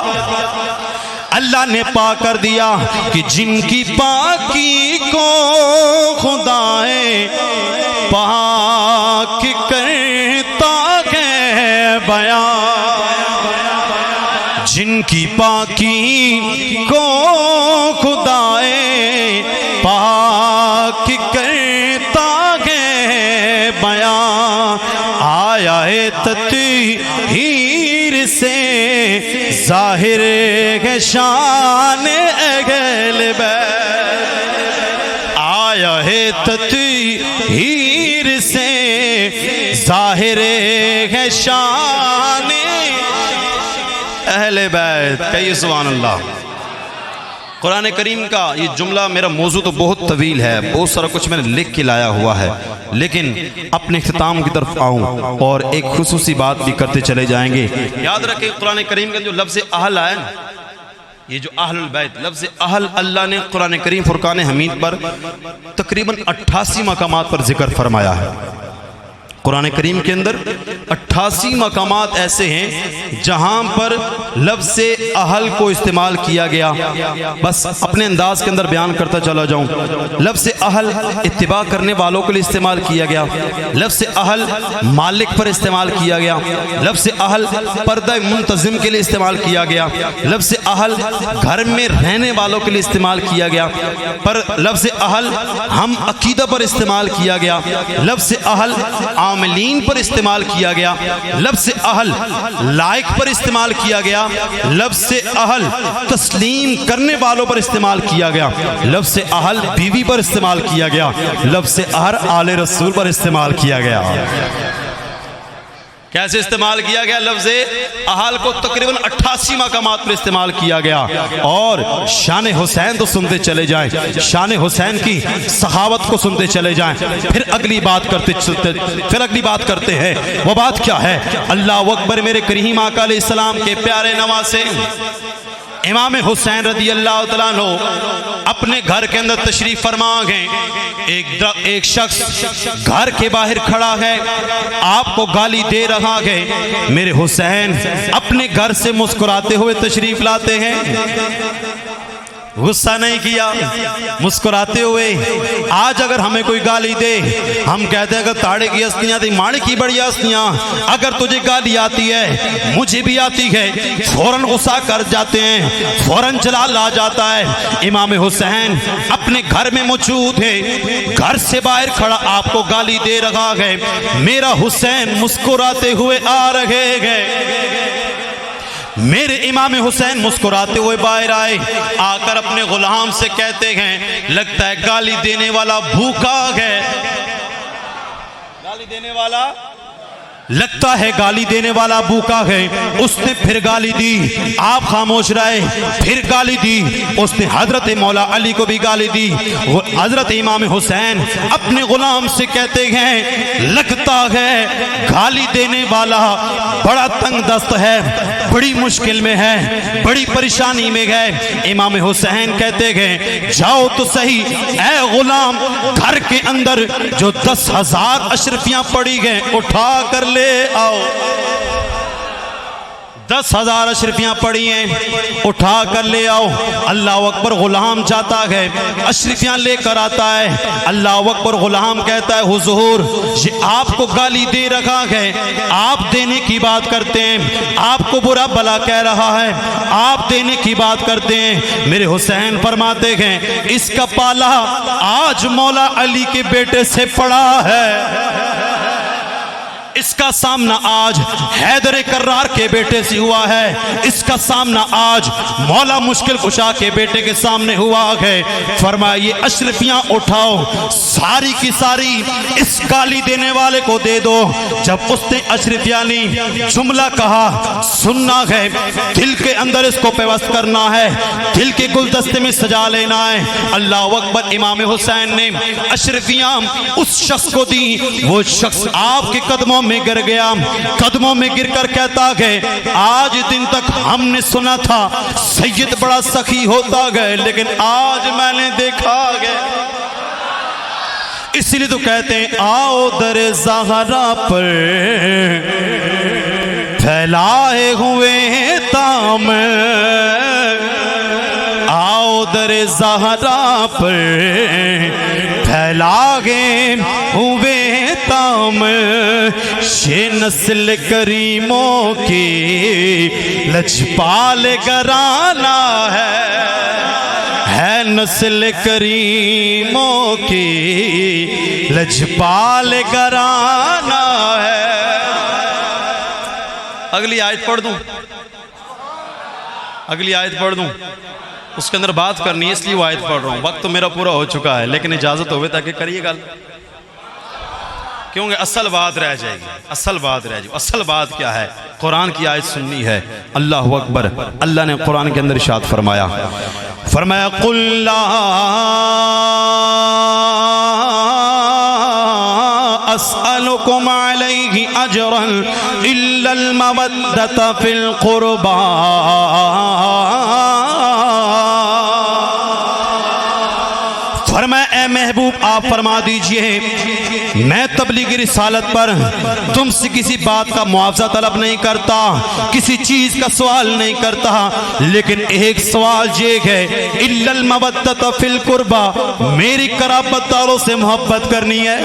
अल्लाह ने पाक कर दिया कि जिनकी पाकी को खुदाए पाक जिनकी पाकी को खुदाए पाक करता है बयां, आया है तत्हीर से जाहिर है शान अहले बैत, आया है तत्हीर से जाहिर है शान अहले बैत। कहिए सुभान अल्लाह। कुरान करीम का ये जुमला, मेरा मौजू तो बहुत तवील है, बहुत सारा कुछ मैंने लिख के लाया हुआ है, लेकिन अपने इख्तिताम की तरफ आऊँ और एक खुसूसी बात भी करते चले जाएंगे। याद रखें कुरान करीम का जो लफ्ज़ अहल आया ना, ये जो अहलुल बैत लफ्ज़ अहल, अल्लाह ने कुरान करीम फुरकान हमीद पर तकरीबन 88 मकामात पर जिक्र फरमाया है। कुरान करीम के अंदर 88 मकामात ऐसे हैं जहां पर लफ्ज़ अहल को इस्तेमाल किया गया। बस अपने अंदाज के अंदर बयान करता चला जाऊं। लफ्ज़ अहल इत्तिबा करने वालों के लिए इस्तेमाल किया गया, लफ्ज़ अहल मालिक पर इस्तेमाल किया गया, लफ्ज़ अहल पर्दा मुंतज़िम के लिए इस्तेमाल किया गया, लफ्ज़ अहल घर में रहने वालों के लिए इस्तेमाल किया गया, पर लफ्ज़ अहल हम अकीदा पर इस्तेमाल किया गया, लफ्ज़ अहल आमिलीन पर इस्तेमाल किया गया, लफ्ज़ अहल लायक पर इस्तेमाल किया गया, लफ्ज़ अहल तस्लीम करने वालों पर इस्तेमाल किया गया, लफ्ज़ अहल बीवी पर इस्तेमाल किया गया, लफ्ज़ अहल आले रसूल पर इस्तेमाल किया गया। कैसे इस्तेमाल किया गया? लफ्ज़ अहल को तकरीबन 88 मकामात पर इस्तेमाल किया गया। और शान हुसैन तो सुनते चले जाएं, शान हुसैन की सहावत को सुनते चले जाएं। फिर अगली बात करते हैं। वो बात क्या है? अल्लाह अकबर। मेरे करीम आका अलैहिस्सलाम के प्यारे नवासे इमाम हुसैन रदी अल्लाह तआला अन्हु अपने घर के अंदर तशरीफ फरमा गए। एक शख्स घर के बाहर खड़ा है, आपको गाली दे रहा है। मेरे हुसैन अपने घर से मुस्कुराते हुए तशरीफ लाते हैं, गुस्सा नहीं किया, मुस्कुराते हुए। आज अगर हमें कोई गाली दे, हम कहते हैं अगर ताड़े की हस्तियां थी माड़ी की बड़ी हस्तियां, अगर तुझे गाली आती है मुझे भी आती है, फौरन गुस्सा कर जाते हैं, फौरन जलाल आ जाता है। इमाम हुसैन अपने घर में मौजूद है, घर से बाहर खड़ा आपको गाली दे रहा है। मेरा हुसैन मुस्कुराते हुए आ रहे हैं। मेरे इमाम हुसैन मुस्कुराते हुए बाहर आए, आकर अपने गुलाम से कहते हैं लगता है गाली देने वाला भूखा है, गाली देने वाला लगता है गाली देने वाला भूखा है। उसने फिर गाली दी, आप खामोश रहे, फिर गाली दी। उसने हजरत मौला अली को भी गाली दी। वो हजरत इमाम हुसैन अपने गुलाम से कहते हैं लगता है गाली देने वाला बड़ा तंग दस्त है, बड़ी मुश्किल में है, बड़ी परेशानी में है। इमाम हुसैन कहते हैं जाओ तो सही ऐ गुलाम, घर के अंदर जो 10,000 अशरफियां पड़ी गए उठा कर ले आओ। 10,000 अशरफियां पड़ी हैं, उठा कर ले आओ। अल्लाह अकबर। गुलाम जाता है, अशरफियां लेकर आता है। अल्लाह अकबर। गुलाम कहता है हुजूर ये आपको गाली दे रखा है, आप देने की बात करते हैं, आपको बुरा भला कह रहा है, आप देने की बात करते हैं। मेरे हुसैन फरमाते हैं इसका पाला आज मौला अली के बेटे से पड़ा है, इसका सामना आज हैदर कर्रार के बेटे से हुआ है, इसका सामना आज मौला मुश्किल कुशा के बेटे के सामने हुआ है। फरमाइए अशरफियां उठाओ, सारी की सारी इस गाली देने वाले को दे दो। जब उसने अशरफियां ली, जुमला कहा सुनना है, दिल के अंदर इसको पेवस्त करना है, दिल के गुलदस्ते में सजा लेना है। अल्लाह अकबर। इमाम हुसैन ने अशरफियां उस शख्स को दी, वो शख्स आपके कदमों में गिर गया। कदमों में गिरकर कहता है आज दिन तक हमने सुना था सैयद बड़ा सखी होता गए, लेकिन आज मैंने देखा गया। इसलिए तो कहते हैं आओ दर ज़हरा पर फैलाए हुए ताम, आओ दर ज़हरा पर फैलागे हुए तामर ये नस्ल करीमों की लजपाल घराना है नस्ल करीमों की लजपाल घराना है। अगली आयत पढ़ दूं, अगली आयत पढ़ दूं, उसके अंदर बात करनी है इसलिए वो आयत पढ़ रहा हूं। वक्त तो मेरा पूरा हो चुका है लेकिन इजाजत होवे ताकि करिए गल, क्योंकि असल बात रह जाएगी, असल बात रह जाएगी। असल बात क्या है? कुरान की आयत सुननी है। अल्लाह अकबर। अल्लाह ने कुरान के अंदर इरशाद फरमाया, फरमाया कुल्ला अस्अलुकुम अलैहि अजरन इल्लल मवद्दत फिल कुर्बा। फरमाया ए महबूब आप फरमा दीजिए मैं तबलीगी रिसालत पर तुमसे किसी बात का मुआवजा तलब नहीं करता, किसी चीज का सवाल नहीं करता, लेकिन एक सवाल ये है इल्लल मवद्दत फिल कुर्बा, मेरी कराबतदारों से मोहब्बत करनी है,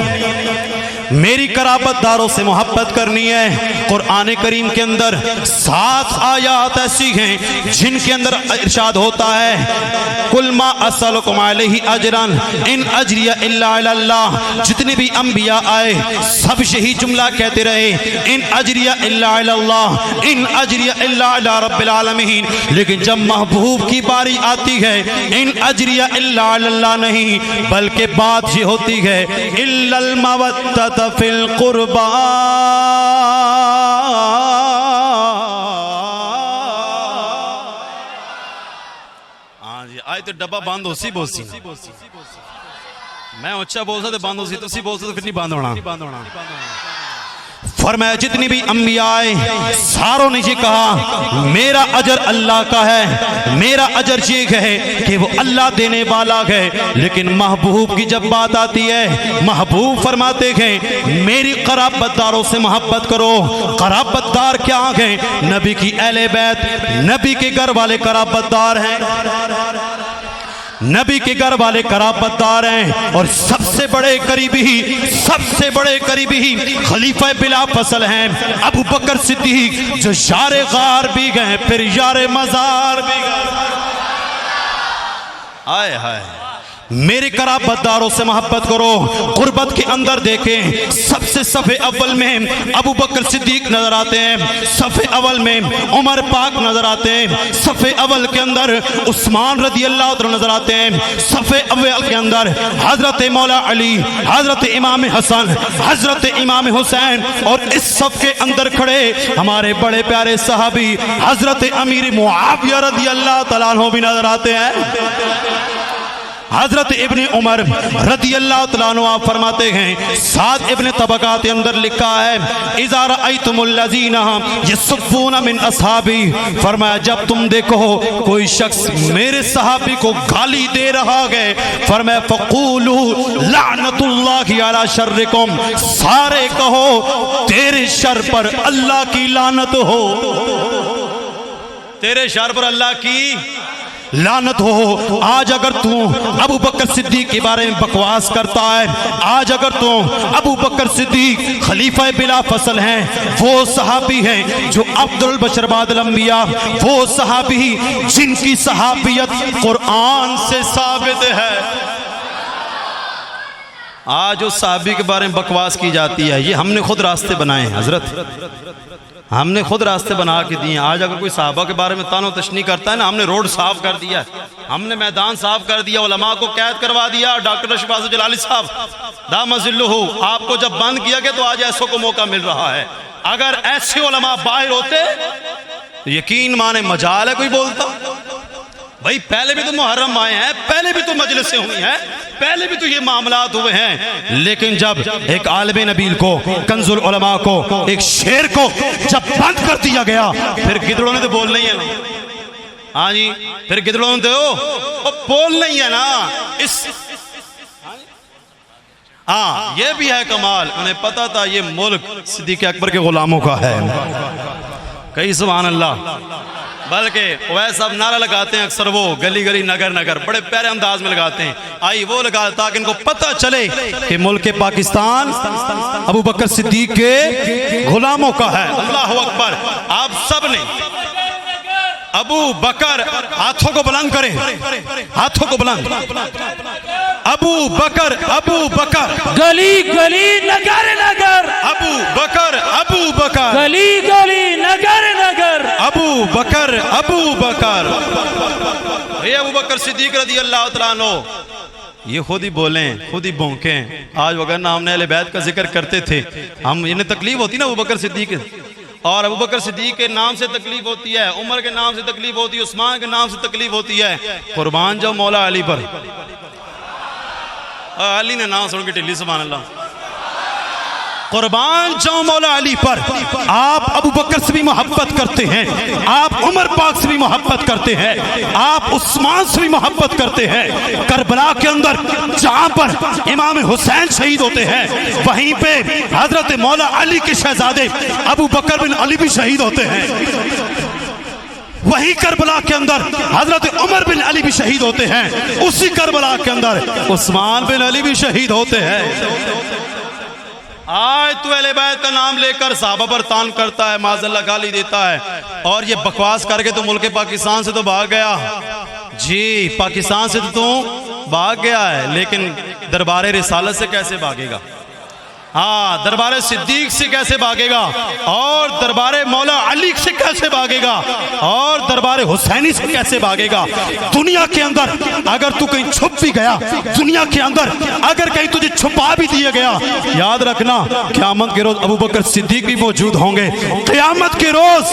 मेरी कराबतदारों से मोहब्बत करनी है। कुरान करीम के अंदर 7 आयात ऐसी हैं जिनके अंदर इरशाद होता है कुल मा असअलुकुम अलैहि अजरन इन अजरिया इल्ला अल्लाह। जितने भी अंबिया आए सब यही जुमला कहते रहे इन अजरिया इल्ला अल्लाह, इन अजरिया इल्ला अला रब्बिल आलमीन। लेकिन जब महबूब की बारी आती है इन अजरिया इल्ला अल्लाह नहीं, बल्कि बात ये होती है इल्लल मवद्दत फिल कुर्बा। हाँ जी, आज तो डब्बा बंद हो सी बोसी, मैं ऊंचा बोल सकते बंद हो सी, तुसी बोल सकते फिर नहीं बंद होना। फरमाया जितनी भी अंबिया आए सारों ने ये कहा मेरा अजर अल्लाह का है, मेरा अजर ये है कि वो अल्लाह देने वाला है। लेकिन महबूब की जब बात आती है महबूब फरमाते हैं मेरी कराबतदारों से मोहब्बत करो। कराबतदार क्या है? नबी की अहले बैत, नबी के घर वाले कराबतदार हैं, नबी के घर वाले कराबतदार हैं। और सबसे बड़े करीबी खलीफा बिला फसल हैं अबू बकर सिद्दीक, जो यारे गार भी गए फिर यारे मजार भी गए। आए हाय, मेरे कराबतदारों से मोहब्बत करो। गुर्बत के अंदर देखें सबसे सफ़े अव्वल में अबू बकर सिद्दीक नजर आते हैं, सफ़े अव्वल में उमर पाक नजर आते हैं, सफ़े अव्वल के अंदर उस्मान रदी अल्लाह तआला नजर आते हैं, सफ़े अव्वल के अंदर हजरत मौला अली, हजरत इमाम हसन, हजरत इमाम हुसैन, और इस सफ़ के अंदर खड़े हमारे बड़े प्यारे सहाबी हजरत अमीर मुआविया रदी अल्लाह तआला अन्हु भी नजर आते हैं। हजरत इब्ने उमर रदी अल्लाह तआला अन्हु आप फरमाते हैं साद इब्ने तबकात के अंदर लिखा है इज़ा रअयतुमुल्लज़ीना यस्फ़ूना मिन अस्हाबी, फरमाया जब तुम देखो कोई शख्स मेरे सहाबी को गाली दे रहा है, फरमाया फ़क़ूलू लानतुल्लाहि अला शर्रिकुम, सारे कहो तेरे शर पर अल्लाह की लानत हो, तेरे शर पर अल्लाह की लानत हो। आज अगर तू अबू बकर सिद्दीक के बारे में बकवास करता है, आज अगर तू अबू बकर सिद्दीक खलीफा बिला फसल हैं, वो सहाबी हैं जो अब्दुल बशर बादल अंबिया, वो सहाबी जिनकी सहाबियत कुरान से साबित है। आज उस सहाबी के बारे में बकवास की जाती है, ये हमने खुद रास्ते बनाए हैं हजरत, हमने खुद रास्ते बना के दिए। आज अगर कोई साहबा के बारे में तानो तशनी करता है ना, हमने रोड साफ कर दिया, हमने मैदान साफ कर दिया, उलमा को कैद करवा दिया। डॉक्टर अशफाक जलाली साहब दामजिल्लुहु, आपको जब बंद किया गया तो आज ऐसों को मौका मिल रहा है। अगर ऐसे उलमा बाहर होते तो यकीन माने मजाल है कोई बोलता। भाई पहले भी तो मुहर्रम आए हैं, पहले भी तो मजलिसें हुई हैं, पहले भी तो ये मामलात हुए हैं, लेकिन जब एक आलिम नबील को, कंजुल उलमा को, एक शेर को जब बंद कर दिया गया, फिर गिदड़ों ने तो बोल नहीं है ना। हाँ जी, फिर गिदड़ों ने तो बोल नहीं है ना। इस हाँ ये भी है कमाल, उन्हें पता था ये मुल्क सिद्दीक़ अकबर के गुलामों का है। कई सुभान अल्लाह। बल्कि वह सब नारा लगाते हैं अक्सर, वो गली गली नगर नगर, बड़े प्यारे अंदाज में लगाते हैं। आई वो लगा ताकि इनको पता चले कि मुल्क पाकिस्तान अबू बकर सिद्दीक के गुलामों का है। अल्लाह अकबर। आप सब ने अबू बकर, हाथों को बुलंद करें, हाथों को बुलंद। अबू बकर, अबू बकर, गली गली नगर नगर, अबू बकर, अबू बकर, गली गली नगर नगर, अबू बकर, अबू बकर। ये अबू बकर सिद्दीक रज़ी अल्लाह तआला अन्हु ये खुद ही बोले, खुद ही भौंके। आज वगरना हमने अहले बैत का जिक्र करते थे, हम इन्हें तकलीफ होती ना अबू बकर सिद्दीक, और अबू बकर सिद्दीक के नाम से तकलीफ होती है, उमर के नाम से तकलीफ होती है, उस्मान के नाम से तकलीफ होती है। कुर्बान जाओ मौला अली पर। अली ने नाम सुन के टिल्ली सुभान अल्लाह। कुर्बान जाओ मौला अली पर। आप अबू बकर से भी मोहब्बत करते हैं, आप उमर पाक से भी मोहब्बत करते हैं, आप उस्मान से भी मोहब्बत करते हैं। करबला के अंदर जहां पर इमाम हुसैन शहीद होते हैं, वहीं पे हजरत मौला अली के शहजादे अबू बकर बिन अली भी शहीद होते हैं। वही करबला के अंदर हजरत उमर बिन अली भी शहीद होते हैं। उसी करबला के अंदर उस्मान बिन अली भी शहीद होते हैं। आज तू अहले बैत का नाम लेकर साहबा पर तान करता है, माज़अल्लाह गाली देता है, और ये बकवास करके तो मुल्क पाकिस्तान से तो भाग गया। जी, पाकिस्तान से तो तू भाग गया है, लेकिन दरबार रिसालत से कैसे भागेगा? हाँ, दरबार सिद्दीक से कैसे भागेगा, और दरबार मौला अली से कैसे भागेगा, और दरबार हुसैनी से कैसे भागेगा? दुनिया के अंदर अगर तू कहीं छुप भी गया, दुनिया के अंदर अगर कहीं तुझे छुपा भी दिया गया, याद रखना क़यामत के रोज अबू बकर सिद्दीक भी मौजूद होंगे। क़यामत के रोज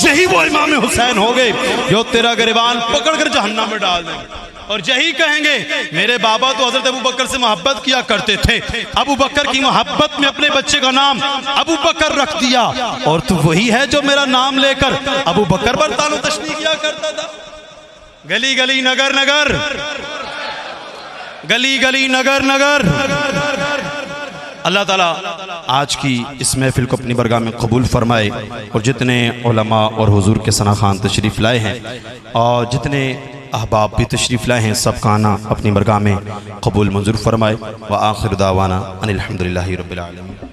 यही वो इमाम हुसैन होंगे जो तेरा गिरबान पकड़ कर जहन्नम में डाल देंगे, और यही कहेंगे मेरे बाबा तो हजरत अबू बकर से मोहब्बत किया करते थे, अबू बकर की मोहब्बत में अपने बच्चे का नाम अबू बकर रख दिया, और तू वही है जो मेरा नाम लेकर अबू बकर पर तानो तशनी किया करता था। गली गली नगर नगर, गली गली नगर नगर। अल्लाह ताला आज की इस महफिल को अपनी बरगाह में कबूल फरमाए, और जितने उलमा और हुजूर के सना खान तशरीफ़ लाए हैं, और जितने अहबाब भी तशरीफ़ लाए हैं, सब का आना अपनी बरगाह में कबूल मंजूर फरमाए। व आखिर दावाना अनिल हम्दुलिल्लाहि रब्बिल आलमीन।